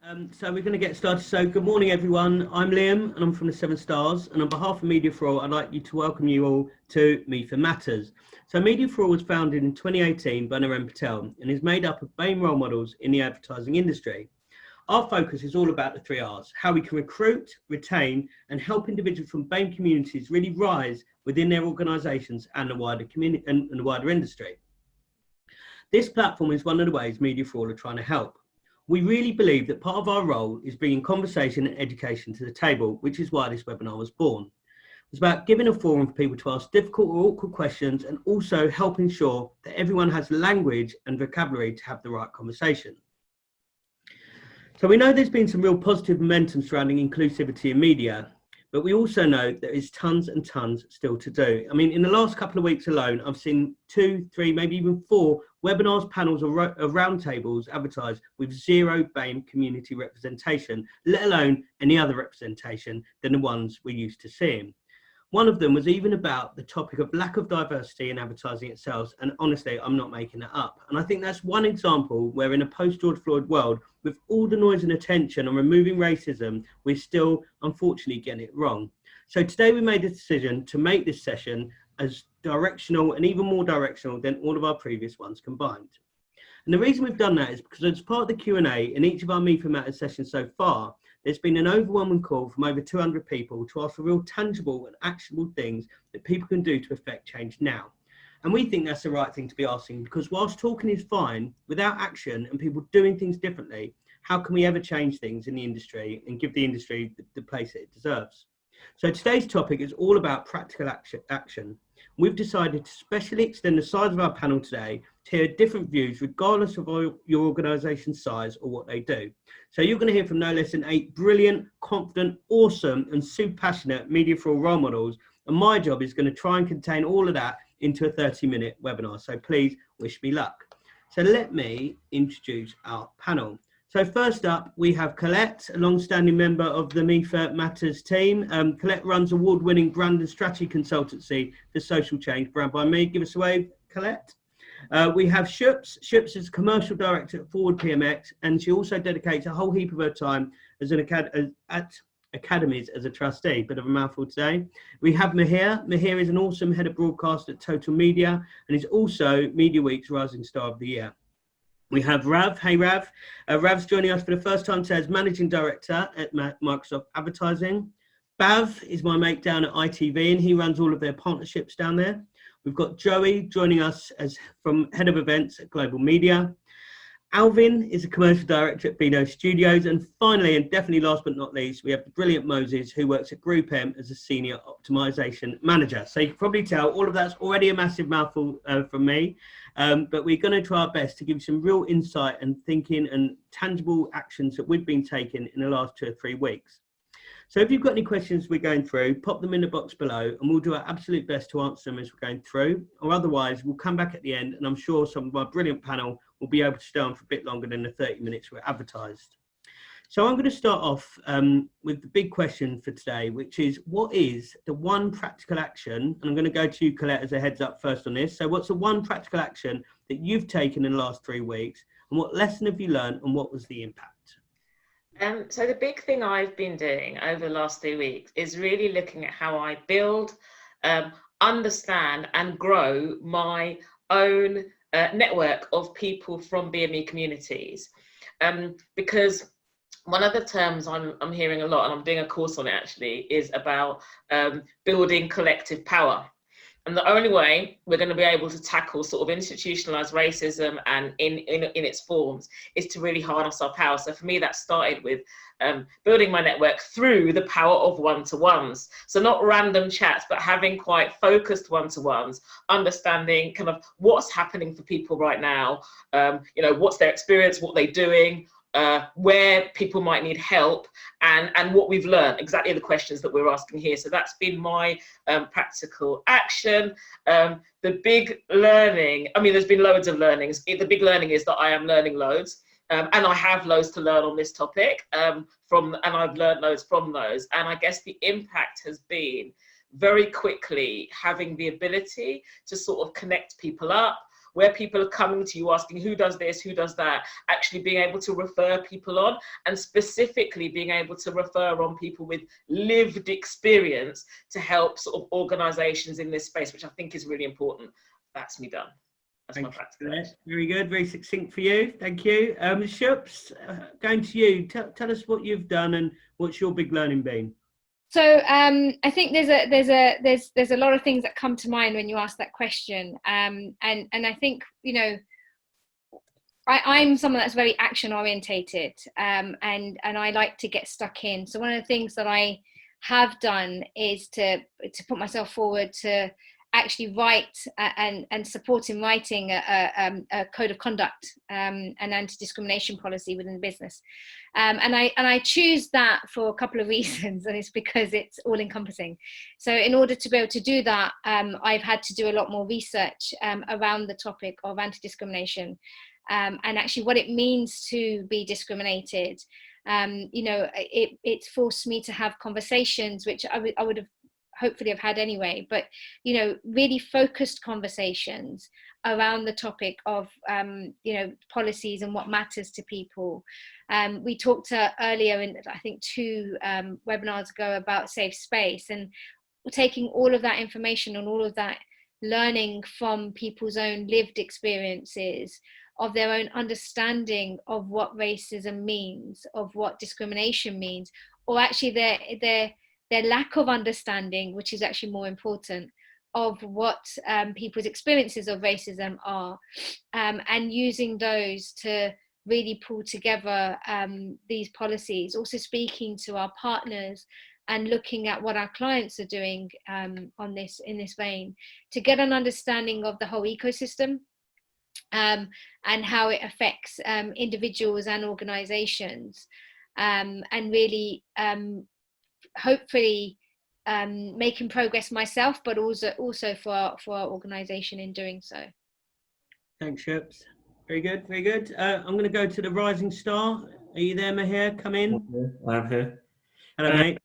So we're going to get started. So good morning, everyone. I'm Liam, and I'm from the Seven Stars. And on behalf of Media for All, I'd like to welcome you all to MEFA Matters. So Media for All was founded in 2018 by Narendra Patel and is made up of BAME role models in the advertising industry. Our focus is all about the 3 R's, how we can recruit, retain, and help individuals from BAME communities really rise within their organisations and the wider community and the wider industry. This platform is one of the ways Media for All are trying to help. We really believe that part of our role is bringing conversation and education to the table, which is why this webinar was born. It's about giving a forum for people to ask difficult or awkward questions and also help ensure that everyone has language and vocabulary to have the right conversation. So we know there's been some real positive momentum surrounding inclusivity in media, but we also know there is tons and tons still to do. I mean, in the last couple of weeks alone, I've seen 2, 3, maybe even 4 webinars, panels or roundtables advertised with 0 BAME community representation, let alone any other representation than the ones we're used to seeing. One of them was even about the topic of lack of diversity in advertising itself, and honestly, I'm not making that up. And I think that's one example where in a post-George Floyd world, with all the noise and attention on removing racism, we're still, unfortunately, getting it wrong. So today we made a decision to make this session as directional and even more directional than all of our previous ones combined. And the reason we've done that is because as part of the Q&A in each of our MEFA Matters sessions so far, there's been an overwhelming call from over 200 people to ask for real tangible and actionable things that people can do to affect change now. And we think that's the right thing to be asking, because whilst talking is fine, without action and people doing things differently, how can we ever change things in the industry and give the industry the place that it deserves? So today's topic is all about practical action. We've decided to specially extend the size of our panel today to hear different views regardless of your organisation's size or what they do. So you're going to hear from no less than 8 brilliant, confident, awesome and super passionate Media for All role models, and my job is going to try and contain all of that into a 30-minute webinar. So please wish me luck. So let me introduce our panel. So first up, we have Colette, a long-standing member of the MEFA Matters team. Colette runs award-winning brand and strategy consultancy for social change, Brand by Me. Give us a wave, Colette. We have Shups. Shups is commercial director at ForwardPMX, and she also dedicates a whole heap of her time as at academies as a trustee. Bit of a mouthful today. We have Mihir. Mihir is an awesome head of broadcast at Total Media and is also Media Week's Rising Star of the Year. We have Rav. Hey, Rav. Rav's joining us for the first time today as Managing Director at Microsoft Advertising. Bav is my mate down at ITV, and he runs all of their partnerships down there. We've got Joey joining us as from Head of Events at Global Media. Alvin is a Commercial Director at Beanos Studios. And finally, and definitely last but not least, we have the brilliant Moses, who works at GroupM as a Senior Optimisation Manager. So you can probably tell all of that's already a massive mouthful from me. But we're going to try our best to give you some real insight and thinking and tangible actions that we've been taking in the last 2 or 3 weeks. So if you've got any questions we're going through, pop them in the box below and we'll do our absolute best to answer them as we're going through. Or otherwise, we'll come back at the end and I'm sure some of our brilliant panel will be able to stay on for a bit longer than the 30 minutes we're advertised. So I'm going to start off with the big question for today, which is what is the one practical action? And I'm going to go to you, Colette, as a heads up first on this. So what's the one practical action that you've taken in the last 3 weeks? And what lesson have you learned and what was the impact? So the big thing I've been doing over the last 3 weeks is really looking at how I build, understand and grow my own network of people from BME communities. Because one of the terms I'm hearing a lot, and I'm doing a course on it actually, is about building collective power. And the only way we're going to be able to tackle sort of institutionalized racism and in its forms is to really harness our power. So for me, that started with building my network through the power of one-to-ones. So not random chats, but having quite focused one-to-ones, understanding kind of what's happening for people right now, you know, what's their experience, what they're doing, where people might need help, and what we've learned, exactly the questions that we're asking here. So that's been my practical action. The big learning, I mean, there's been loads of learnings. The big learning is that I am learning loads, and I have loads to learn on this topic, and I've learned loads from those. And I guess the impact has been very quickly having the ability to sort of connect people up, where people are coming to you asking who does this, who does that, actually being able to refer people on, and specifically being able to refer on people with lived experience to help sort of organisations in this space, which I think is really important. That's me done. That's my practice. Very good, very succinct for you. Thank you. Shups, going to you. Tell us what you've done and what's your big learning been. So I think there's a lot of things that come to mind when you ask that question, and I think, you know, I'm someone that's very action orientated, and I like to get stuck in. So one of the things that I have done is to put myself forward to actually write and support in writing a code of conduct, an anti-discrimination policy within the business, and I choose that for a couple of reasons, and it's because it's all encompassing. So in order to be able to do that, I've had to do a lot more research around the topic of anti-discrimination, and actually what it means to be discriminated. You know, it's forced me to have conversations which I would have hopefully have had anyway, but, you know, really focused conversations around the topic of, you know, policies and what matters to people. We talked earlier in, I think, 2 webinars ago about safe space, and taking all of that information and all of that learning from people's own lived experiences, of their own understanding of what racism means, of what discrimination means, or actually their lack of understanding, which is actually more important, of what people's experiences of racism are, and using those to really pull together these policies, also speaking to our partners and looking at what our clients are doing in this vein, to get an understanding of the whole ecosystem, and how it affects individuals and organizations, and really hopefully making progress myself, but also for our organization in doing so. Thanks, Shups. Very good, very good. I'm going to go to the rising star. Are you there, Mihir? Come in. I'm here. Hello, mate.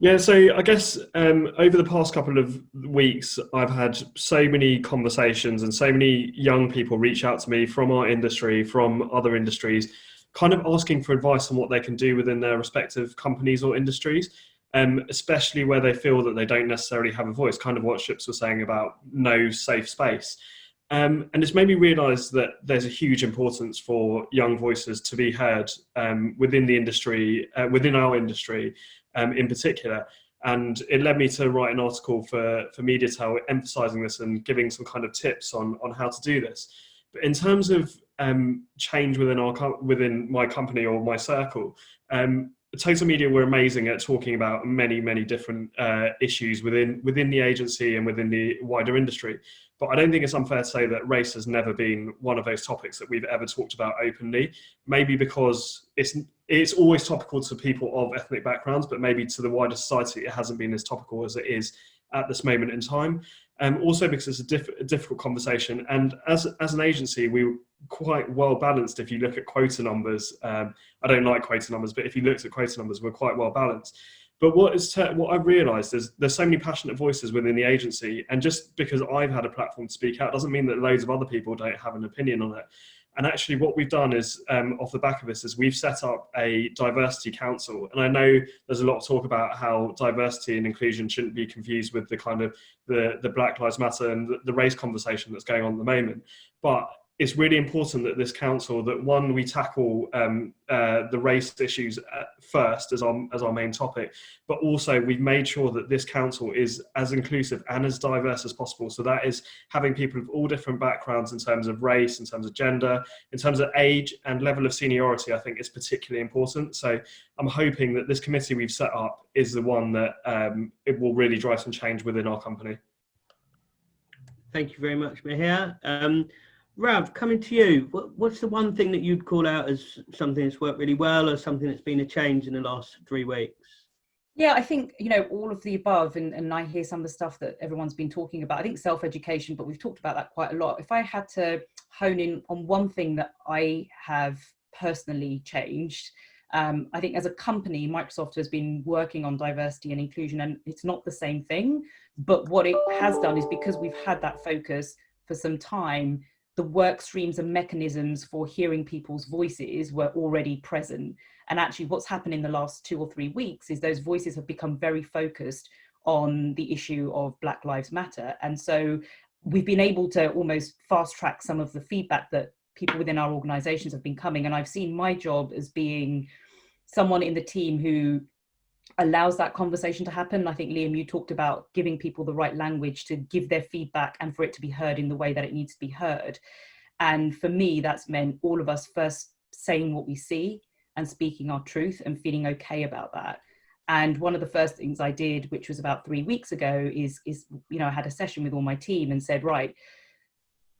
Yeah, so I guess over the past couple of weeks, I've had so many conversations and so many young people reach out to me from our industry, from other industries, kind of asking for advice on what they can do within their respective companies or industries, especially where they feel that they don't necessarily have a voice, kind of what Ships was saying about no safe space. And it's made me realise that there's a huge importance for young voices to be heard within the industry, within our industry in particular. And it led me to write an article for MediaTel emphasising this and giving some kind of tips on how to do this. But in terms of change within my company or my circle, Total Media were amazing at talking about many, many different issues within the agency and within the wider industry. But I don't think it's unfair to say that race has never been one of those topics that we've ever talked about openly. Maybe because it's always topical to people of ethnic backgrounds, but maybe to the wider society it hasn't been as topical as it is at this moment in time. Also because it's a difficult conversation, and as an agency we were quite well balanced. If you look at quota numbers, I don't like quota numbers, but if you looked at quota numbers, we're quite well balanced. But what I've realised is there's so many passionate voices within the agency, and just because I've had a platform to speak out doesn't mean that loads of other people don't have an opinion on it. And actually what we've done is, off the back of this, is we've set up a diversity council. And I know there's a lot of talk about how diversity and inclusion shouldn't be confused with the kind of the Black Lives Matter and the race conversation that's going on at the moment. But it's really important that this council, that one, we tackle the race issues first as our main topic, but also we've made sure that this council is as inclusive and as diverse as possible. So that is having people of all different backgrounds in terms of race, in terms of gender, in terms of age and level of seniority. I think is particularly important. So I'm hoping that this committee we've set up is the one that it will really drive some change within our company. Thank you very much, Mihir. Rav, coming to you, what's the one thing that you'd call out as something that's worked really well, or something that's been a change in the last 3 weeks? Yeah, I think, you know, all of the above, and I hear some of the stuff that everyone's been talking about. I think self-education, but we've talked about that quite a lot. If I had to hone in on one thing that I have personally changed, I think as a company, Microsoft has been working on diversity and inclusion, and it's not the same thing, but what it has done is, because we've had that focus for some time, the work streams and mechanisms for hearing people's voices were already present. And actually what's happened in the last 2 or 3 weeks is those voices have become very focused on the issue of Black Lives Matter. And so we've been able to almost fast track some of the feedback that people within our organizations have been coming. And I've seen my job as being someone in the team who allows that conversation to happen. I think, Liam, you talked about giving people the right language to give their feedback and for it to be heard in the way that it needs to be heard. And for me, that's meant all of us first saying what we see and speaking our truth and feeling okay about that. And one of the first things I did, which was about 3 weeks ago, is I had a session with all my team and said, right,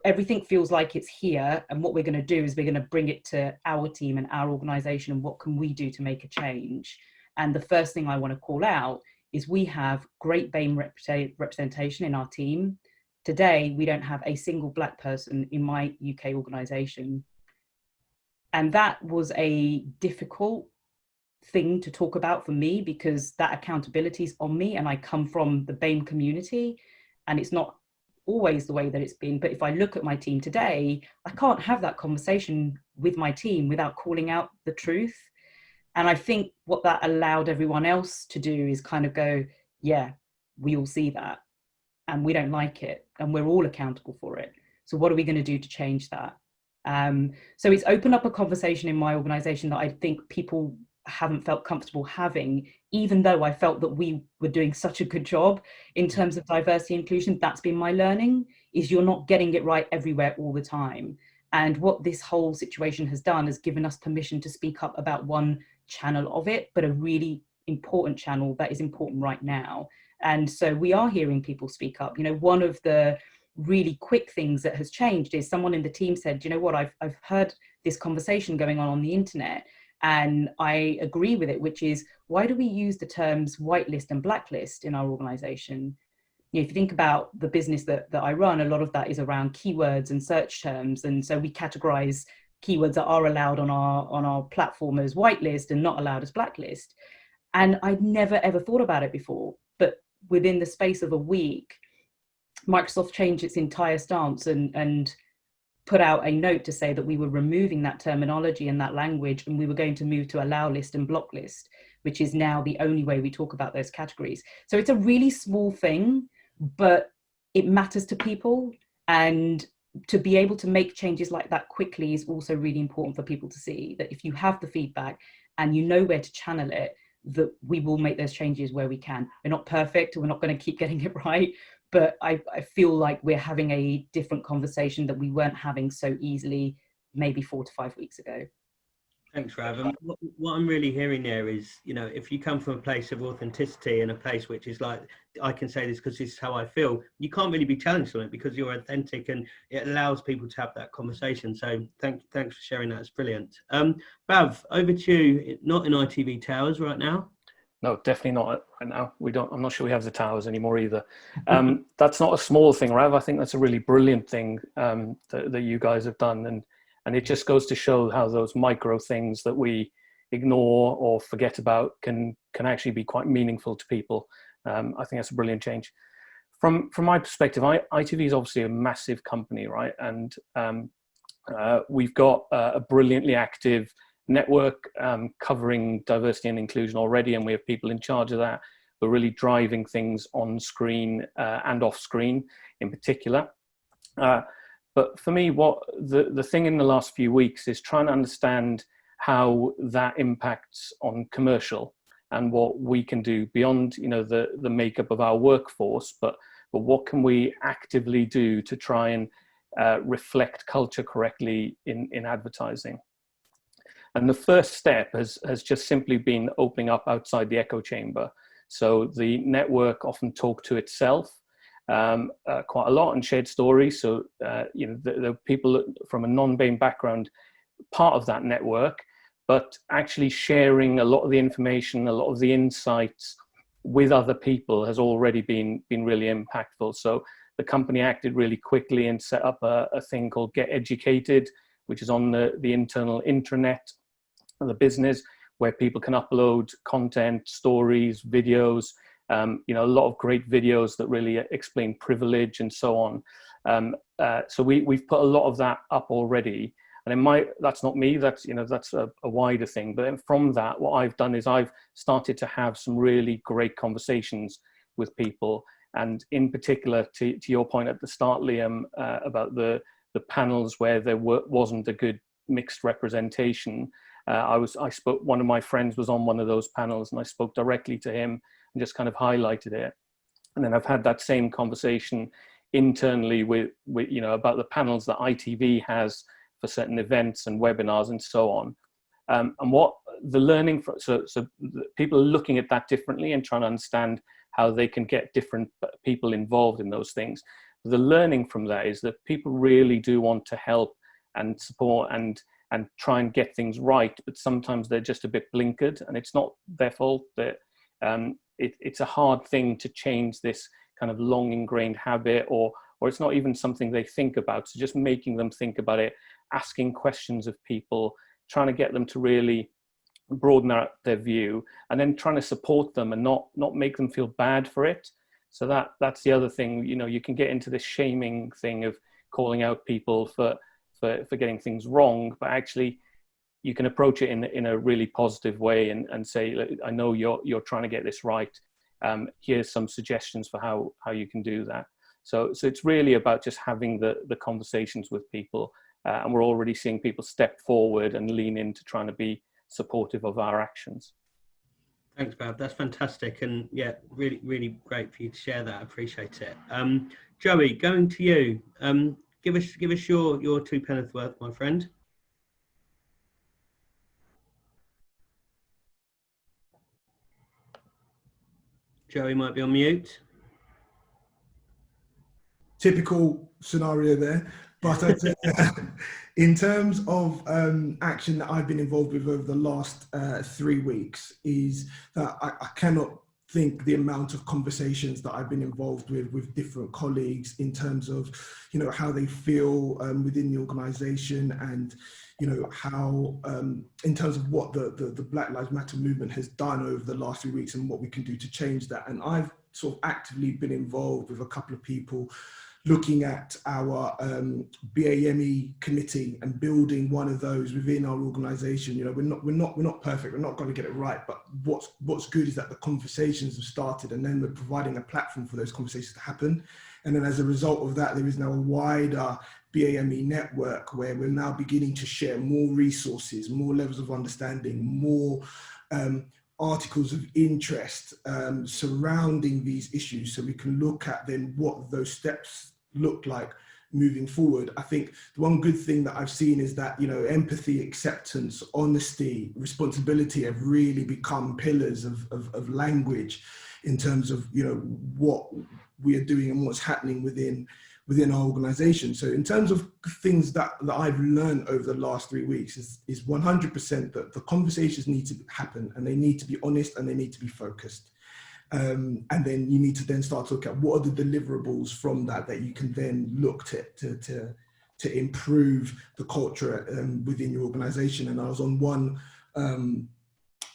everything feels like it's here. And what we're going to do is we're going to bring it to our team and our organization. And what can we do to make a change? And the first thing I want to call out is we have great BAME representation in our team. Today, we don't have a single Black person in my UK organization. And that was a difficult thing to talk about for me because that accountability is on me and I come from the BAME community and it's not always the way that it's been. But if I look at my team today, I can't have that conversation with my team without calling out the truth. And I think what that allowed everyone else to do is kind of go, yeah, we all see that and we don't like it and we're all accountable for it. So what are we going to do to change that? So it's opened up a conversation in my organization that I think people haven't felt comfortable having, even though I felt that we were doing such a good job in terms of diversity and inclusion. That's been my learning, is you're not getting it right everywhere all the time. And what this whole situation has done is given us permission to speak up about one channel of it, but a really important channel that is important right now. And so we are hearing people speak up. One of the really quick things that has changed is someone in the team said, you know what, I've heard this conversation going on the internet and I agree with it, which is, why do we use the terms whitelist and blacklist in our organization? If you think about the business that I run, a lot of that is around keywords and search terms. And so we categorize keywords that are allowed on our platform as whitelist and not allowed as blacklist. And I'd never ever thought about it before, but within the space of a week, Microsoft changed its entire stance and put out a note to say that we were removing that terminology and that language, and we were going to move to allow list and block list, which is now the only way we talk about those categories. So it's a really small thing, but it matters to people, and to be able to make changes like that quickly is also really important for people to see that if you have the feedback and you know where to channel it, that we will make those changes where we can. We're not perfect, we're not going to keep getting it right, but I feel like we're having a different conversation that we weren't having so easily maybe 4 to 5 weeks ago. Thanks, Rav. And what I'm really hearing there is, if you come from a place of authenticity and a place which is like, I can say this because this is how I feel, you can't really be challenged on it because you're authentic and it allows people to have that conversation. So thanks for sharing that. It's brilliant. Bav, over to you. Not in ITV Towers right now. No, definitely not right now. I'm not sure we have the towers anymore either. That's not a small thing, Rav. I think that's a really brilliant thing that you guys have done. And it just goes to show how those micro things that we ignore or forget about can actually be quite meaningful to people. I think that's a brilliant change. From my perspective, ITV is obviously a massive company, right? And we've got a brilliantly active network covering diversity and inclusion already, and we have people in charge of that. We're really driving things on screen and off screen in particular. But for me, what the thing in the last few weeks is trying to understand how that impacts on commercial and what we can do beyond, the makeup of our workforce, but what can we actively do to try and reflect culture correctly in advertising. And the first step has just simply been opening up outside the echo chamber. So the network often talked to itself quite a lot and shared stories. So, the people from a non-BAME background, part of that network, but actually sharing a lot of the information, a lot of the insights with other people has already been really impactful. So the company acted really quickly and set up a thing called Get Educated, which is on the internal intranet of the business, where people can upload content, stories, videos, You know, a lot of great videos that really explain privilege and so on. So we've put a lot of that up already. And that's not me, that's, you know, that's a wider thing. But then from that, what I've done is I've started to have some really great conversations with people. And in particular, to your point at the start, Liam, about the panels where there wasn't a good mixed representation. One of my friends was on one of those panels, and I spoke directly to him and just kind of highlighted it. And then I've had that same conversation internally with you know, about the panels that ITV has for certain events and webinars and so on. And what the learning from, so people are looking at that differently and trying to understand how they can get different people involved in those things. The learning from that is that people really do want to help and support and try and get things right, but sometimes they're just a bit blinkered, and it's not their fault. That it's a hard thing to change this kind of long ingrained habit, or it's not even something they think about. So just making them think about it, asking questions of people, trying to get them to really broaden out their view, and then trying to support them and not make them feel bad for it. So that's the other thing. You know, you can get into this shaming thing of calling out people for getting things wrong, but actually you can approach it in a really positive way and say, I know you're trying to get this right. Here's some suggestions for how you can do that. So it's really about just having the conversations with people, and we're already seeing people step forward and lean into trying to be supportive of our actions. Thanks, Bav. That's fantastic, and yeah, really, really great for you to share that. I appreciate it. Joey, going to you. Give us your 2 pence worth, my friend. Joey might be on mute. Typical scenario there, but in terms of action that I've been involved with over the last 3 weeks, is that I cannot think the amount of conversations that I've been involved with different colleagues in terms of, you know, how they feel within the organization, and, you know, how in terms of what the Black Lives Matter movement has done over the last 3 weeks and what we can do to change that. And I've sort of actively been involved with a couple of people looking at our BAME committee and building one of those within our organisation. You know, we're not perfect. We're not going to get it right, but what's good is that the conversations have started, and then we're providing a platform for those conversations to happen. And then as a result of that, there is now a wider BAME network where we're now beginning to share more resources, more levels of understanding, more articles of interest surrounding these issues, so we can look at then what those steps look like moving forward. I think the one good thing that I've seen is that, you know, empathy, acceptance, honesty, responsibility have really become pillars of language in terms of, you know, what we are doing and what's happening within our organization. So in terms of things that I've learned over the last 3 weeks is 100% that the conversations need to happen, and they need to be honest, and they need to be focused. And then you need to then start to look at what are the deliverables from that you can then look to improve the culture within your organization. And I was on one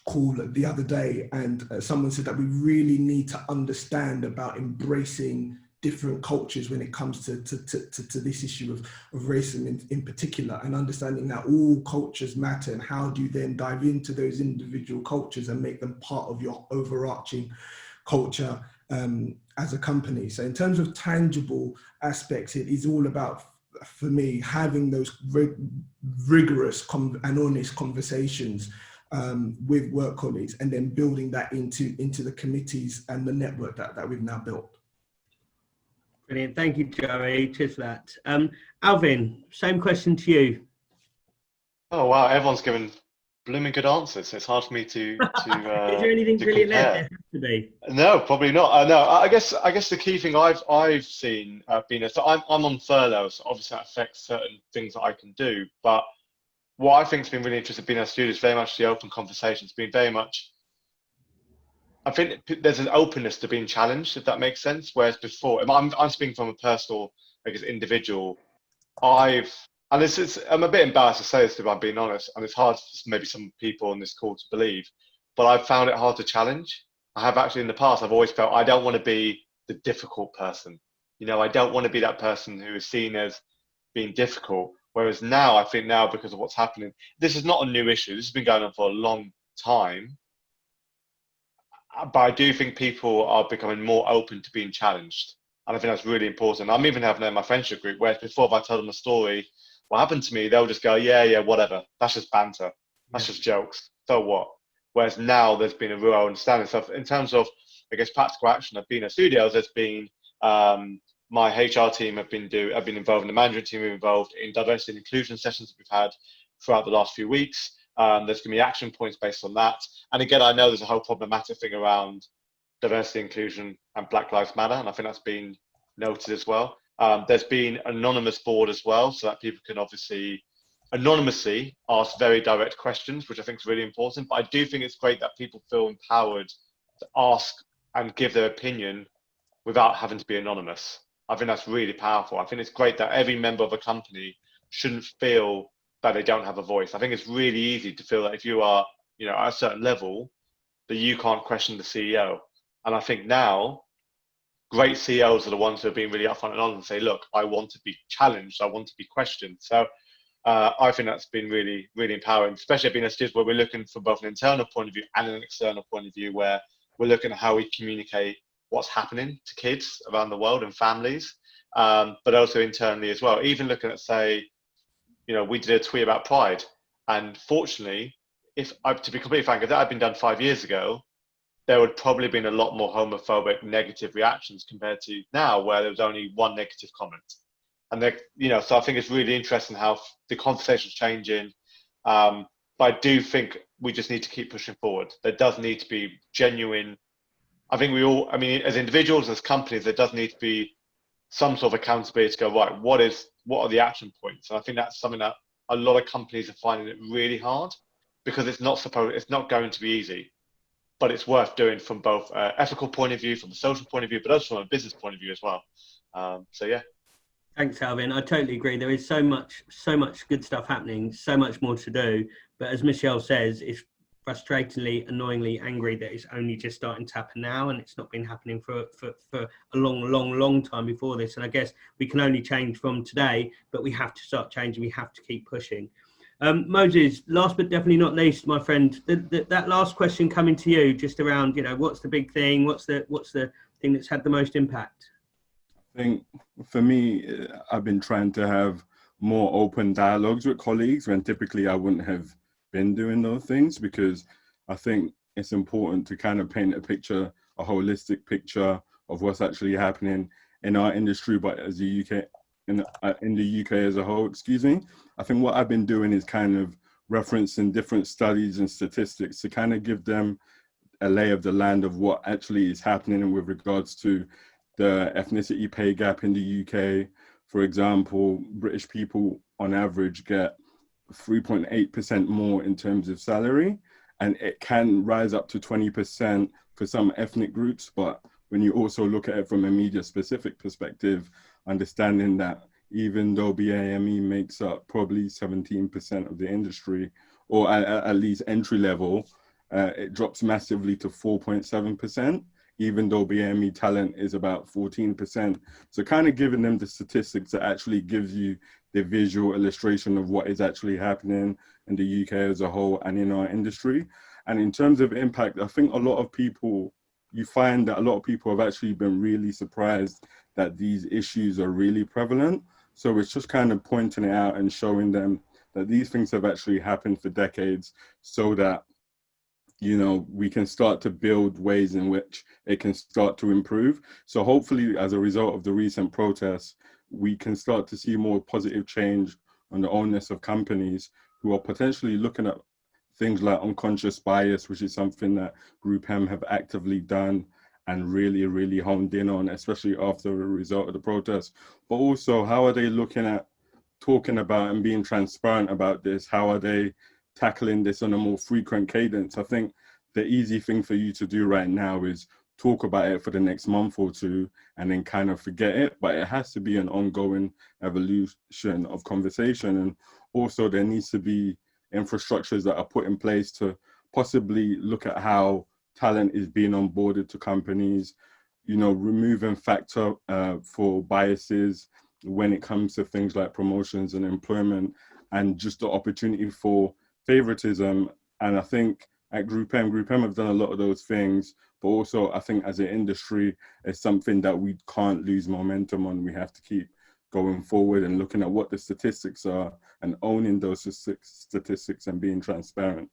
call the other day, and someone said that we really need to understand about embracing different cultures when it comes to this issue of racism in particular, and understanding that all cultures matter, and how do you then dive into those individual cultures and make them part of your overarching culture as a company. So in terms of tangible aspects, it is all about, for me, having those rigorous and honest conversations with work colleagues, and then building that into the committees and the network that we've now built. Brilliant. Thank you, Joey. Cheers for that. Alvin, same question to you. Oh, wow. Everyone's given blooming good answers. It's hard for me to Is there anything brilliant left? There has to be. No, probably not. No, I guess the key thing I've seen, Beanos, so I'm on furlough, so obviously that affects certain things that I can do. But what I think has been really interesting being a student is very much the open conversation. It's been very much, I think there's an openness to being challenged, if that makes sense. Whereas before, I'm speaking from a personal, I guess, individual. I'm a bit embarrassed to say this, if I'm being honest, and it's hard for maybe some people on this call to believe, but I've found it hard to challenge. I have actually in the past, I've always felt I don't want to be the difficult person. You know, I don't want to be that person who is seen as being difficult. Whereas now, I think now, because of what's happening, this is not a new issue. This has been going on for a long time. But I do think people are becoming more open to being challenged. And I think that's really important. I'm even having that in my friendship group, whereas before, if I tell them a story, what happened to me, they'll just go, yeah, whatever. That's just banter. That's just jokes. So what? Whereas now there's been a real understanding. So in terms of, I guess, practical action of Beanos Studios, there's been my HR team have been involved in the management team, involved in diversity and inclusion sessions that we've had throughout the last few weeks. There's going to be action points based on that. And again, I know there's a whole problematic thing around diversity, inclusion, and Black Lives Matter, and I think that's been noted as well. There's been an anonymous board as well, so that people can obviously anonymously ask very direct questions, which I think is really important. But I do think it's great that people feel empowered to ask and give their opinion without having to be anonymous. I think that's really powerful. I think it's great that every member of a company shouldn't feel that they don't have a voice. I think it's really easy to feel that if you are, you know, at a certain level, that you can't question the CEO. And I think now, great CEOs are the ones who have been really upfront and honest and say, look, I want to be challenged, I want to be questioned. So I think that's been really, really empowering, especially being a student where we're looking from both an internal point of view and an external point of view, where we're looking at how we communicate what's happening to kids around the world and families, but also internally as well. Even looking at, say, you know, we did a tweet about Pride, and fortunately, to be completely frank, if that had been done 5 years ago, there would probably been a lot more homophobic negative reactions compared to now, where there was only one negative comment. And you know, so I think it's really interesting how the conversation's changing. But I do think we just need to keep pushing forward. There does need to be genuine. I think as individuals, as companies, there does need to be some sort of accountability to go, right, what are the action points? And I think that's something that a lot of companies are finding it really hard, because it's not going to be easy, but it's worth doing from both an ethical point of view, from a social point of view, but also from a business point of view as well. So yeah. Thanks, Alvin. I totally agree. There is so much good stuff happening, so much more to do. But as Michelle says, it's frustratingly, annoyingly angry that it's only just starting to happen now, and it's not been happening for a long time before this. And I guess we can only change from today, but we have to start changing. We have to keep pushing. Moses, last but definitely not least, my friend, that last question coming to you, just around, you know, what's the big thing? What's the thing that's had the most impact? I think for me, I've been trying to have more open dialogues with colleagues when typically I wouldn't have been doing those things, because I think it's important to kind of paint a picture, a holistic picture of what's actually happening in our industry, but as the UK, in the UK as a whole, excuse me. I think what I've been doing is kind of referencing different studies and statistics to kind of give them a lay of the land of what actually is happening with regards to the ethnicity pay gap in the UK. For example, British people on average get 3.8% more in terms of salary, and it can rise up to 20% for some ethnic groups. But when you also look at it from a media specific perspective, understanding that even though BAME makes up probably 17% of the industry, or at least entry level, it drops massively to 4.7%. Even though BAME talent is about 14%. So kind of giving them the statistics that actually gives you the visual illustration of what is actually happening in the UK as a whole and in our industry. And in terms of impact, I think you find that a lot of people have actually been really surprised that these issues are really prevalent. So it's just kind of pointing it out and showing them that these things have actually happened for decades, so that, you know, we can start to build ways in which it can start to improve. So hopefully, as a result of the recent protests, we can start to see more positive change on the onus of companies who are potentially looking at things like unconscious bias, which is something that GroupM have actively done and really, really honed in on, especially after the result of the protests. But also, how are they looking at talking about and being transparent about this? How are they tackling this on a more frequent cadence? I think the easy thing for you to do right now is talk about it for the next month or two and then kind of forget it, but it has to be an ongoing evolution of conversation. And also there needs to be infrastructures that are put in place to possibly look at how talent is being onboarded to companies, you know, removing factor for biases when it comes to things like promotions and employment, and just the opportunity for favoritism. And I think at GroupM have done a lot of those things, but also I think as an industry, it's something that we can't lose momentum on. We have to keep going forward and looking at what the statistics are and owning those statistics and being transparent.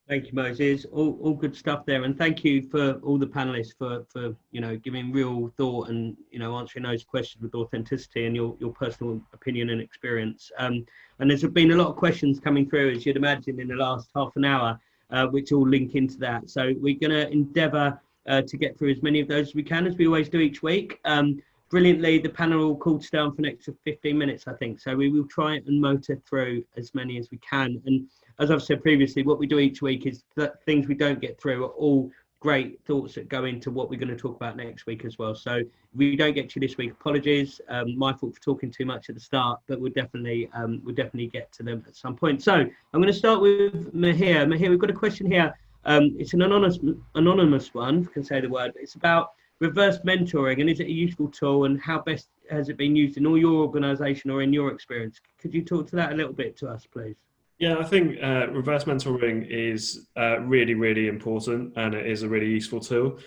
Thank you, Moses. All good stuff there, and thank you for all the panelists for you know, giving real thought and, you know, answering those questions with authenticity and your personal opinion and experience. And there's been a lot of questions coming through, as you'd imagine, in the last half an hour, which all link into that. So we're going to endeavour to get through as many of those as we can, as we always do each week. Brilliantly, the panel called us down for an extra 15 minutes, I think. So we will try and motor through as many as we can. And as I've said previously, what we do each week is that things we don't get through are all great thoughts that go into what we're going to talk about next week as well. So if we don't get to you this week, apologies. My fault for talking too much at the start, but we'll definitely get to them at some point. So I'm going to start with Mihir. Mihir, we've got a question here. It's an anonymous one, if I can say the word. But it's about reverse mentoring, and is it a useful tool, and how best has it been used in all your organisation or in your experience? Could you talk to that a little bit to us, please? Yeah, I think reverse mentoring is really, really important, and it is a really useful tool.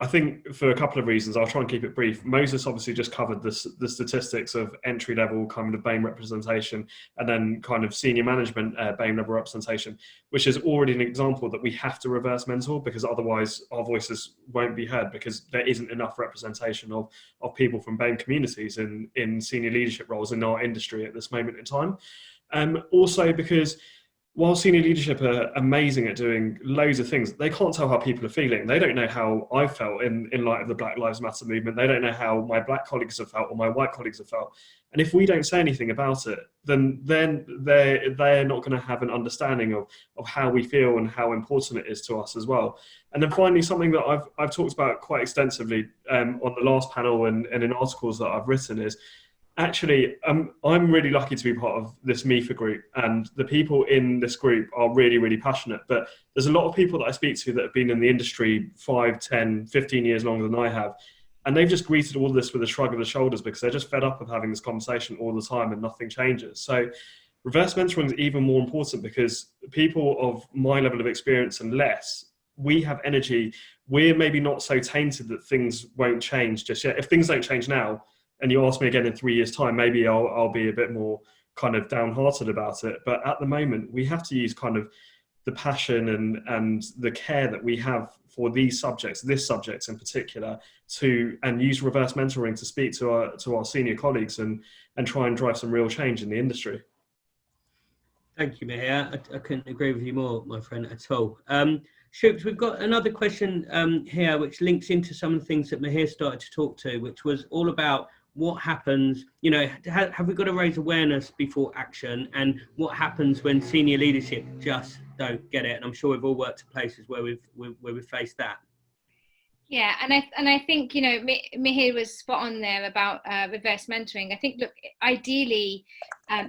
I think for a couple of reasons. I'll try and keep it brief. Moses obviously just covered the statistics of entry level kind of BAME representation, and then kind of senior management BAME level representation, which is already an example that we have to reverse mentor, because otherwise our voices won't be heard, because there isn't enough representation of people from BAME communities in senior leadership roles in our industry at this moment in time. Also because while senior leadership are amazing at doing loads of things, they can't tell how people are feeling. They don't know how I felt in light of the Black Lives Matter movement. They don't know how my black colleagues have felt or my white colleagues have felt. And if we don't say anything about it, then they're not going to have an understanding of how we feel and how important it is to us as well. And then finally, something that I've talked about quite extensively on the last panel and in articles that I've written is, actually, I'm really lucky to be part of this MEFA group, and the people in this group are really, really passionate. But there's a lot of people that I speak to that have been in the industry 5, 10, 15 years longer than I have. And they've just greeted all this with a shrug of the shoulders, because they're just fed up of having this conversation all the time and nothing changes. So reverse mentoring is even more important, because people of my level of experience and less, we have energy. We're maybe not so tainted that things won't change just yet. If things don't change now, and you ask me again in 3 years' time, maybe I'll be a bit more kind of downhearted about it. But at the moment, we have to use kind of the passion and the care that we have for these subjects, this subject in particular, and use reverse mentoring to speak to our senior colleagues and try and drive some real change in the industry. Thank you, Mihir. I couldn't agree with you more, my friend, at all. Shoops, we've got another question here, which links into some of the things that Mihir started to talk to, which was all about what happens, you know, have we got to raise awareness before action, and what happens when senior leadership just don't get it? And I'm sure we've all worked at places where we've faced that. Yeah, and I think, you know, Mihir was spot on there about reverse mentoring. I think, look, ideally,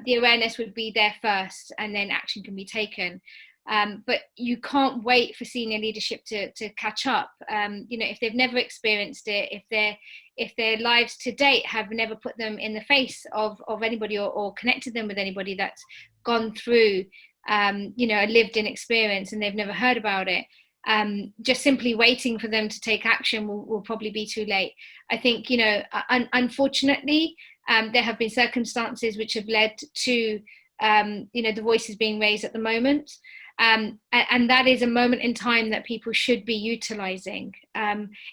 the awareness would be there first, and then action can be taken. But you can't wait for senior leadership to catch up. You know, if they've never experienced it, if their lives to date have never put them in the face of anybody or connected them with anybody that's gone through, you know, a lived in experience, and they've never heard about it, just simply waiting for them to take action will probably be too late. I think, you know, unfortunately, there have been circumstances which have led to, you know, the voices being raised at the moment. And that is a moment in time that people should be utilising.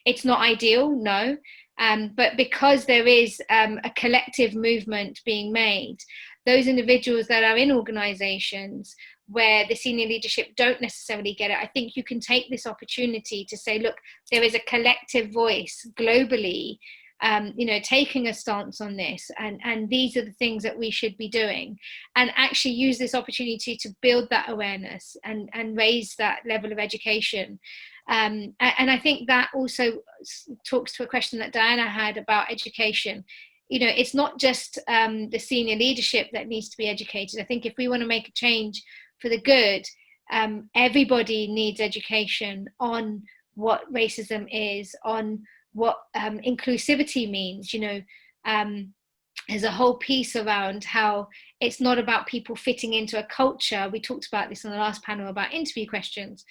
It's not ideal, no, but because there is a collective movement being made, those individuals that are in organisations where the senior leadership don't necessarily get it, I think you can take this opportunity to say, look, there is a collective voice globally, you know, taking a stance on this, and these are the things that we should be doing, and actually use this opportunity to build that awareness and raise that level of education. And I think that also talks to a question that Diana had about education. You know, it's not just the senior leadership that needs to be educated. I think if we want to make a change for the good, everybody needs education on what racism is, on what inclusivity means. There's a whole piece around how it's not about people fitting into a culture. We talked about this on the last panel about interview questions,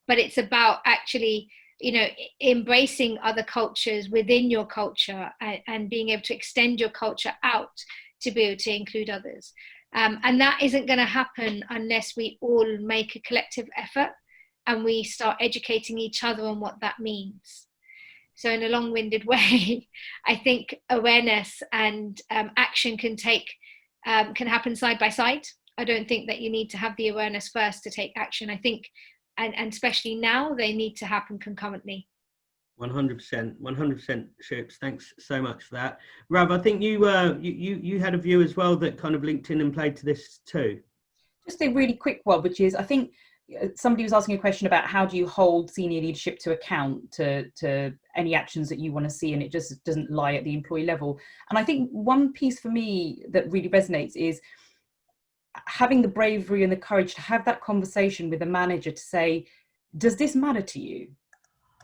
but it's about actually, embracing other cultures within your culture, and being able to extend your culture out to be able to include others. And that isn't going to happen unless we all make a collective effort and we start educating each other on what that means. So in a long-winded way, I think awareness and action can happen side by side. I don't think that you need to have the awareness first to take action. I think, and especially now, they need to happen concurrently. 100%, Shoops. Thanks so much for that. Rav, I think you had a view as well that kind of linked in and played to this too. Just a really quick one, which is, I think somebody was asking a question about how do you hold senior leadership to account to any actions that you want to see, and it just doesn't lie at the employee level. And I think one piece for me that really resonates is having the bravery and the courage to have that conversation with a manager to say, does this matter to you?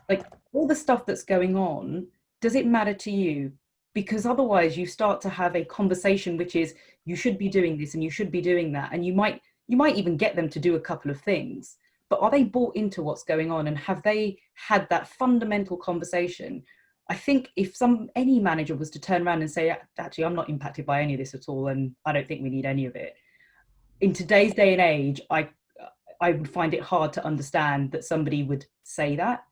Like, all the stuff that's going on, does it matter to you? Because otherwise you start to have a conversation which is, you should be doing this and you should be doing that, and you might even get them to do a couple of things, but are they bought into what's going on, and have they had that fundamental conversation? I think if any manager was to turn around and say, actually, I'm not impacted by any of this at all, and I don't think we need any of it, in today's day and age, I would find it hard to understand that somebody would say that.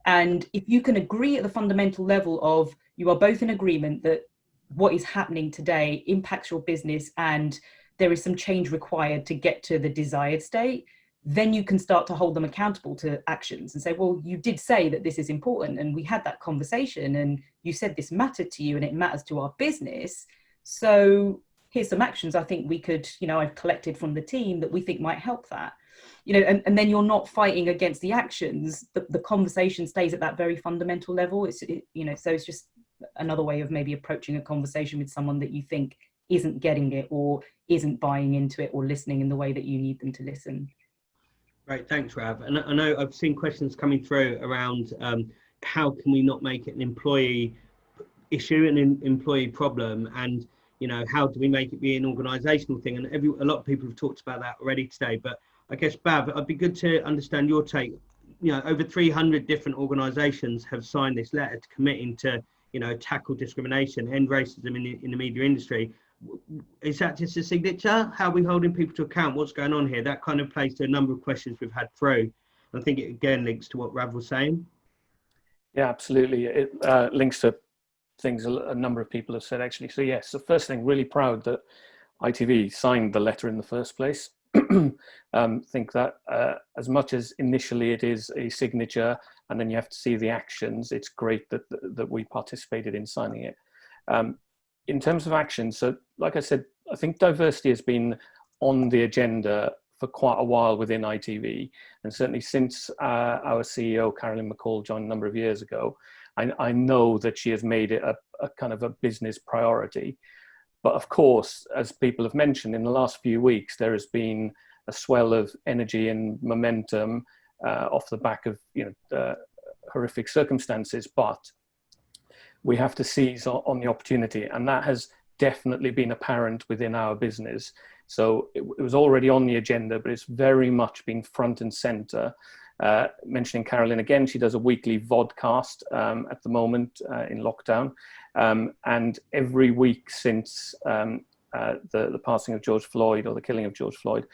And if you can agree at the fundamental level of, you are both in agreement that what is happening today impacts your business and there is some change required to get to the desired state, then you can start to hold them accountable to actions and say, well, you did say that this is important and we had that conversation and you said this mattered to you and it matters to our business. So here's some actions I think we could, I've collected from the team that we think might help that. And then you're not fighting against the actions. The conversation stays at that very fundamental level. So it's just another way of maybe approaching a conversation with someone that you think isn't getting it or isn't buying into it or listening in the way that you need them to listen. Great, thanks, Rav. And I know I've seen questions coming through around how can we not make it an employee issue, an employee problem, and how do we make it be an organisational thing? And a lot of people have talked about that already today. But I guess, Bav, it'd be good to understand your take. Over 300 different organisations have signed this letter to committing to tackle discrimination, end racism in the media industry. Is that just a signature? How are we holding people to account? What's going on here? That kind of plays to a number of questions we've had through. I think it again links to what Rav was saying. Yeah, absolutely. It links to things a number of people have said, actually. So yes, the first thing, really proud that ITV signed the letter in the first place. Think that as much as initially it is a signature and then you have to see the actions, it's great that we participated in signing it. In terms of action, so like I said, I think diversity has been on the agenda for quite a while within ITV, and certainly since our CEO Carolyn McCall joined a number of years ago, I know that she has made it a kind of a business priority. But of course, as people have mentioned, in the last few weeks, there has been a swell of energy and momentum off the back of horrific circumstances. But we have to seize on the opportunity, and that has definitely been apparent within our business. So it was already on the agenda, but it's very much been front and center. Mentioning Carolyn again, she does a weekly vodcast at the moment in lockdown. And every week since the passing of George Floyd, or the killing of George Floyd,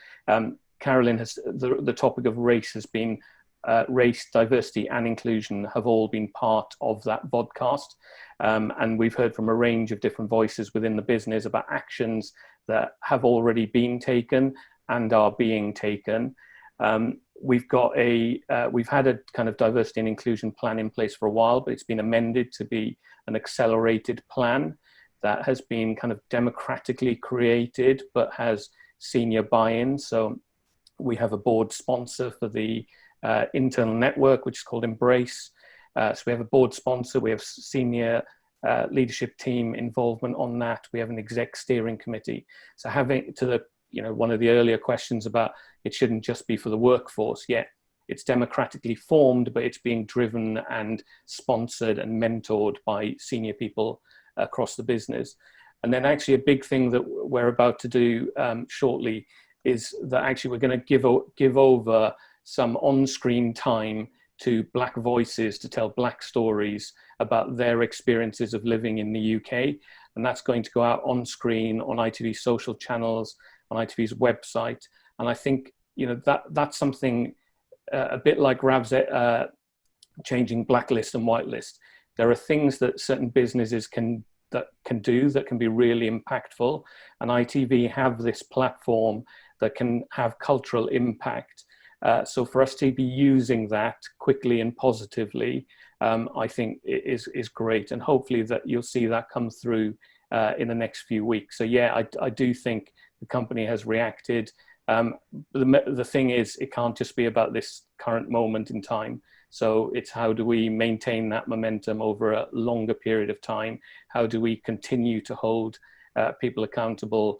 Carolyn has, the topic of race has been, race, diversity and inclusion have all been part of that vodcast. And we've heard from a range of different voices within the business about actions that have already been taken and are being taken. We've had a kind of diversity and inclusion plan in place for a while, but it's been amended to be an accelerated plan that has been kind of democratically created, but has senior buy-in. So we have a board sponsor for the internal network, which is called Embrace. So we have a board sponsor, we have senior leadership team involvement on that. We have an exec steering committee. So having, to the you know, one of the earlier questions about it shouldn't just be for the workforce. Yeah, it's democratically formed, but it's being driven and sponsored and mentored by senior people across the business. And then actually a big thing that we're about to do shortly is that actually we're going to give over some on-screen time to Black voices to tell Black stories about their experiences of living in the UK. And that's going to go out on screen, on ITV's social channels, on ITV's website. And I think, you know, that's something a bit like Rav's changing blacklist and whitelist. There are things that certain businesses can do that can be really impactful. And ITV have this platform that can have cultural impact. So for us to be using that quickly and positively, I think is great. And hopefully that you'll see that come through in the next few weeks. So yeah, I do think the company has reacted. The thing is, it can't just be about this current moment in time. So it's how do we maintain that momentum over a longer period of time? How do we continue to hold people accountable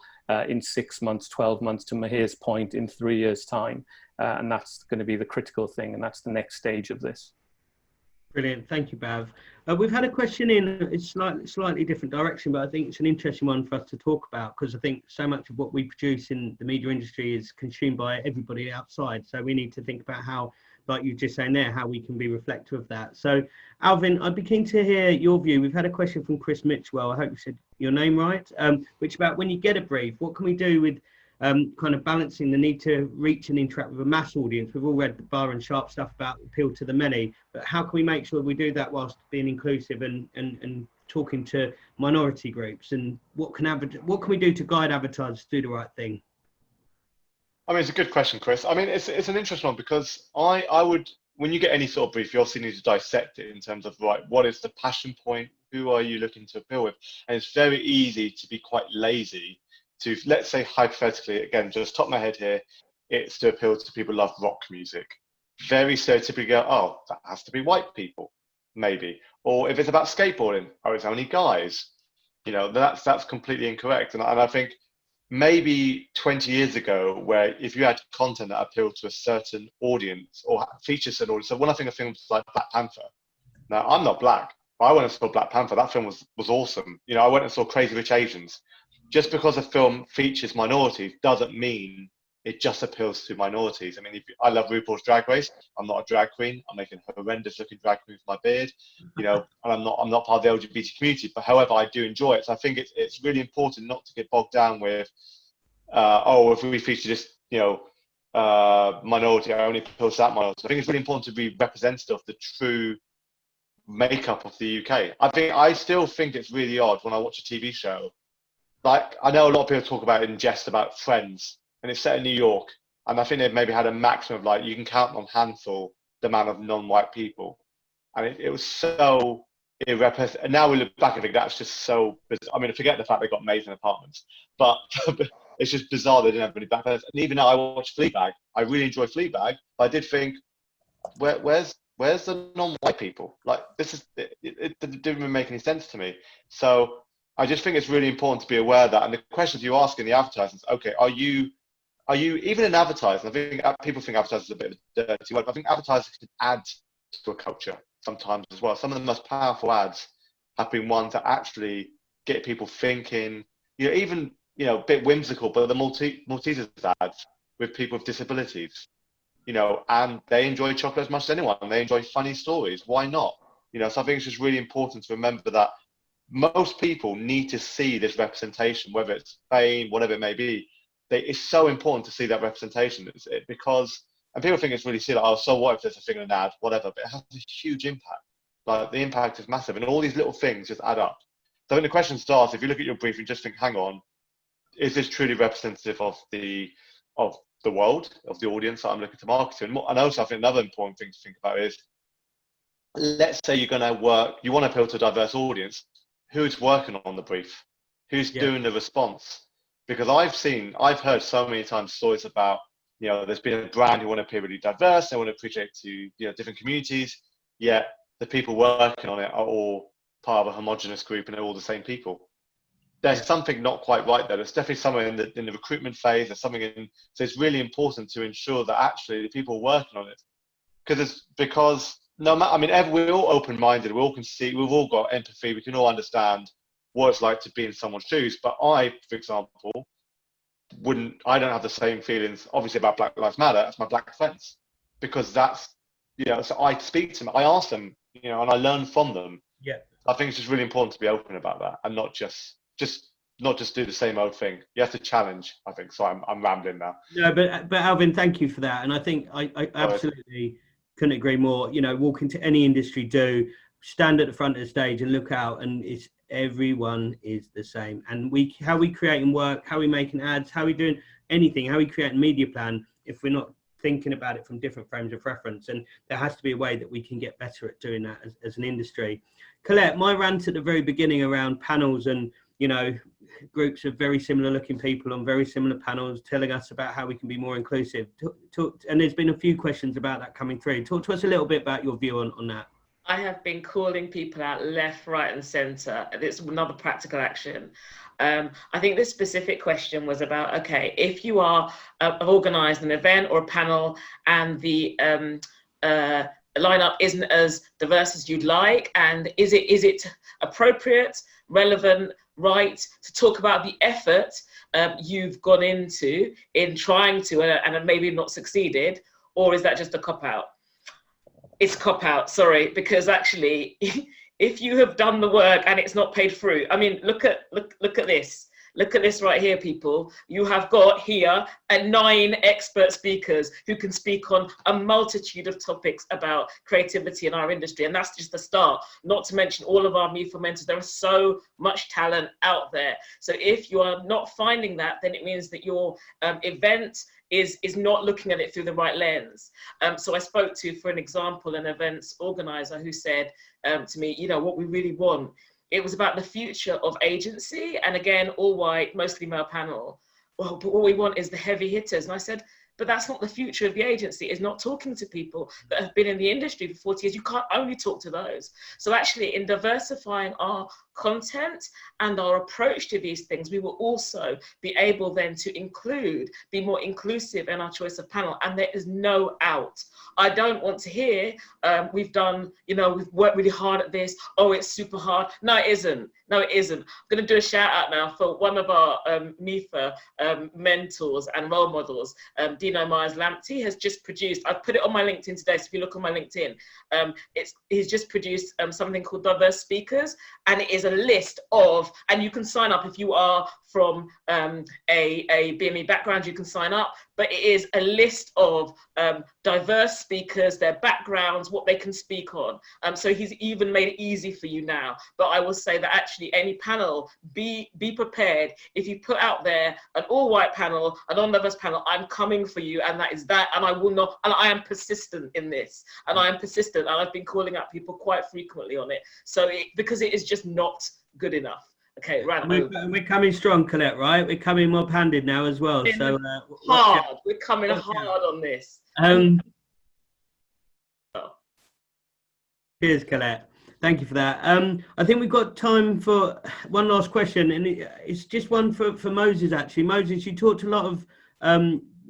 in 6 months, 12 months, to Mihir's point, in 3 years' time? And that's going to be the critical thing, and that's the next stage of this. Brilliant, thank you, Bav. We've had a question in a slightly different direction, but I think it's an interesting one for us to talk about, because I think so much of what we produce in the media industry is consumed by everybody outside. So we need to think about how, like you just saying there, how we can be reflective of that. So Alvin, I'd be keen to hear your view. We've had a question from Chris Mitchell, I hope you said your name right, which about when you get a brief, what can we do with kind of balancing the need to reach and interact with a mass audience? We've all read the Bar and Sharp stuff about appeal to the many, but how can we make sure we do that whilst being inclusive and talking to minority groups? And what can we do to guide advertisers to do the right thing? I mean, it's a good question, Chris. I mean, it's an interesting one, because I would, when you get any sort of brief, you also need to dissect it in terms of, right, what is the passion point? Who are you looking to appeal with? And it's very easy to be quite lazy to, let's say hypothetically, again, just top of my head here, it's to appeal to people who love rock music. Very stereotypically go, oh, that has to be white people, maybe. Or if it's about skateboarding, oh, it's only guys. You know, that's completely incorrect. And I think maybe 20 years ago, where if you had content that appealed to a certain audience or features certain audience, so when I think of films like Black Panther, now I'm not black, but I went and saw Black Panther. That film was awesome. You know, I went and saw Crazy Rich Asians. Just because a film features minorities doesn't mean it just appeals to minorities. I mean, I love RuPaul's Drag Race. I'm not a drag queen. I'm making horrendous looking drag queen with my beard, you know, and I'm not part of the LGBT community, but however, I do enjoy it. So I think it's really important not to get bogged down with, oh, if we feature this, you know, minority, I only appeal to that minority. I think it's really important to be representative of the true makeup of the UK. I still think it's really odd when I watch a TV show. Like, I know a lot of people talk about it in jest about Friends, and it's set in New York, and I think they've maybe had a maximum of, like, you can count on handful the amount of non-white people, and it was so irrepresentative. And now we look back and think that's just so bizarre. I mean, forget the fact they got amazing apartments, but it's just bizarre they didn't have any black person. And even now I watch Fleabag, I really enjoy Fleabag, but I did think, where's the non-white people? Like, this is it didn't even make any sense to me. So I just think it's really important to be aware of that. And the questions you ask in the advertisements, okay, are you even in advertising? I think people think advertising is a bit of a dirty word, but I think advertising can add to a culture sometimes as well. Some of the most powerful ads have been ones that actually get people thinking, you know, even, you know, a bit whimsical, but the Maltesers ads with people with disabilities, you know, and they enjoy chocolate as much as anyone, and they enjoy funny stories. Why not? You know, so I think it's just really important to remember that most people need to see this representation, whether it's fame, whatever it may be. It's so important to see that representation because, and people think it's really silly, oh, so what if there's a thing in an ad, whatever, but it has a huge impact. Like, the impact is massive, and all these little things just add up. So when the question starts, if you look at your brief and just think, hang on, is this truly representative of the world, of the audience that I'm looking to market to? And also, I think another important thing to think about is, let's say you're going to you want to appeal to a diverse audience. Who's working on the brief? Who's doing the response? Because I've heard so many times stories about, you know, there's been a brand who want to appear really diverse, they want to appreciate to, you know, different communities, yet the people working on it are all part of a homogenous group and they're all the same people. there's something not quite right there. There's definitely somewhere in the recruitment phase. There's something so it's really important to ensure that actually the people working on it, because no matter, I mean, we're all open-minded. We all can see. We've all got empathy. We can all understand what it's like to be in someone's shoes. But I, for example, I don't have the same feelings, obviously, about Black Lives Matter as my black friends, because that's, so I speak to them, I ask them, and I learn from them. Yeah. I think it's just really important to be open about that and not just do the same old thing. You have to challenge, I think. So I'm rambling now. No, but Alvin, thank you for that. And I think I absolutely couldn't agree more. Walk into any industry, stand at the front of the stage and look out, and everyone is the same. And how we creating work, how we making ads, how we doing anything, how we create a media plan, if we're not thinking about it from different frames of reference. And there has to be a way that we can get better at doing that as an industry. Colette, my rant at the very beginning around panels and groups of very similar looking people on very similar panels telling us about how we can be more inclusive. And there's been a few questions about that coming through. Talk to us a little bit about your view on that. I have been calling people out left, right, and centre. It's another practical action. I think this specific question was about, okay, if you are organised an event or a panel and the lineup isn't as diverse as you'd like, and is it appropriate, relevant, right to talk about the effort you've gone into in trying to and maybe not succeeded, or is that just a cop-out? It's cop-out, sorry, because actually, if you have done the work and it's not paid through, I mean, look at this. Look at this right here, people. You have got here 9 expert speakers who can speak on a multitude of topics about creativity in our industry. And that's just the start, not to mention all of our MEFA mentors. There is so much talent out there. So if you are not finding that, then it means that your event is not looking at it through the right lens. So I spoke to, for an example, an events organizer who said to me, what we really want, it was about the future of agency, and again, all white, mostly male panel. Well, but what we want is the heavy hitters. And I said, but that's not the future of the agency. It's not talking to people that have been in the industry for 40 years. You can't only talk to those. So actually, in diversifying our content and our approach to these things, we will also be able then to be more inclusive in our choice of panel. And there is no out. I don't want to hear, we've done, we've worked really hard at this. Oh, it's super hard. No, it isn't. No, it isn't. I'm going to do a shout out now for one of our MEFA mentors and role models, Dino Myers-Lamptey has just produced, I've put it on my LinkedIn today, so if you look on my LinkedIn, he's just produced something called Diverse Speakers, and it is a list of, and you can sign up if you are from a BME background, you can sign up, but it is a list of diverse speakers, their backgrounds, what they can speak on. So he's even made it easy for you now. But I will say that actually any panel, be prepared. If you put out there an all-white panel, a non-diverse panel, I'm coming for you, and that is that, and I will not, and I am persistent in this, and I am persistent, and I've been calling out people quite frequently on it. So because it is just not good enough. Okay, right. We're coming strong, Colette, right? We're coming mob-handed now as well. So hard. We're coming hard on this. Cheers, Colette. Thank you for that. I think we've got time for one last question, and it's just one for Moses, actually. Moses, you talked a lot of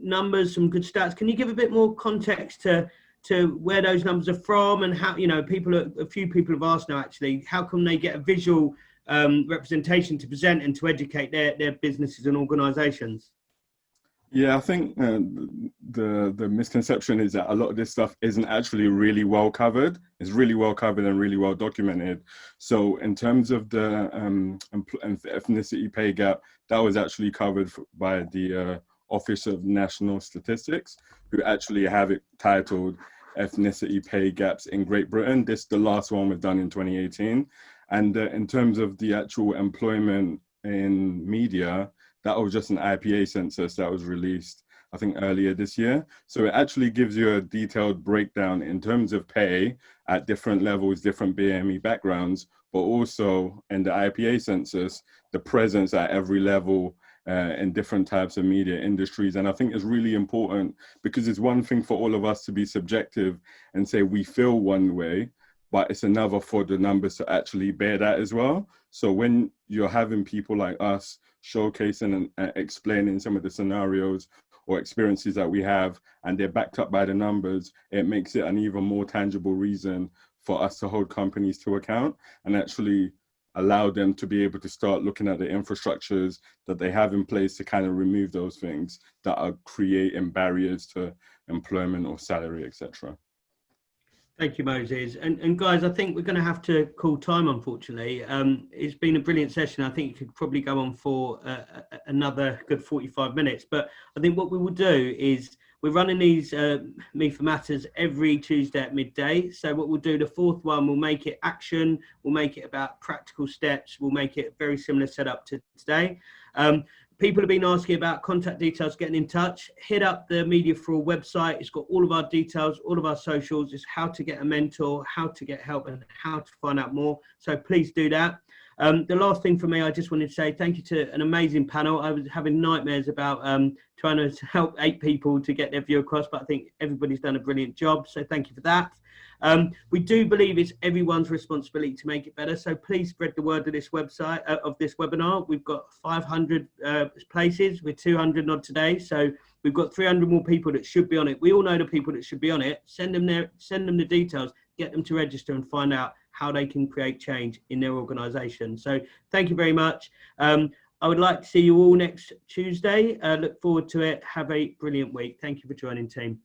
numbers, some good stats. Can you give a bit more context to where those numbers are from, and how, a few people have asked now, actually, how can they get a visual representation to present and to educate their businesses and organizations? Yeah, I think the misconception is that a lot of this stuff isn't actually really well covered. It's really well covered and really well documented. So in terms of the ethnicity pay gap, that was actually covered by the Office of National Statistics, who actually have it titled Ethnicity Pay Gaps in Great Britain. The last one was done in 2018. And in terms of the actual employment in media, that was just an IPA census that was released, I think, earlier this year. So it actually gives you a detailed breakdown in terms of pay at different levels, different BME backgrounds, but also in the IPA census, the presence at every level in different types of media industries. And I think it's really important, because it's one thing for all of us to be subjective and say we feel one way, but it's another for the numbers to actually bear that as well. So when you're having people like us showcasing and explaining some of the scenarios or experiences that we have, and they're backed up by the numbers, it makes it an even more tangible reason for us to hold companies to account and actually allow them to be able to start looking at the infrastructures that they have in place to kind of remove those things that are creating barriers to employment or salary, etc. Thank you, Moses. And guys, I think we're going to have to call time, unfortunately. It's been a brilliant session. I think it could probably go on for another good 45 minutes. But I think what we will do is we're running these MEFA Matters every Tuesday at midday. So what we'll do, the fourth one, we'll make it action. We'll make it about practical steps. We'll make it a very similar setup to today. People have been asking about contact details, getting in touch. Hit up the Media for All website. It's got all of our details, all of our socials. It's how to get a mentor, how to get help, and how to find out more. So please do that. The last thing for me, I just wanted to say thank you to an amazing panel. I was having nightmares about trying to help 8 people to get their view across, but I think everybody's done a brilliant job. So thank you for that. We do believe it's everyone's responsibility to make it better. So please spread the word of this website, of this webinar. We've got 500 places. We're 200 odd today. So we've got 300 more people that should be on it. We all know the people that should be on it. Send them the details, get them to register and find out how they can create change in their organization. So thank you very much. I would like to see you all next Tuesday. Look forward to it. Have a brilliant week. Thank you for joining, team.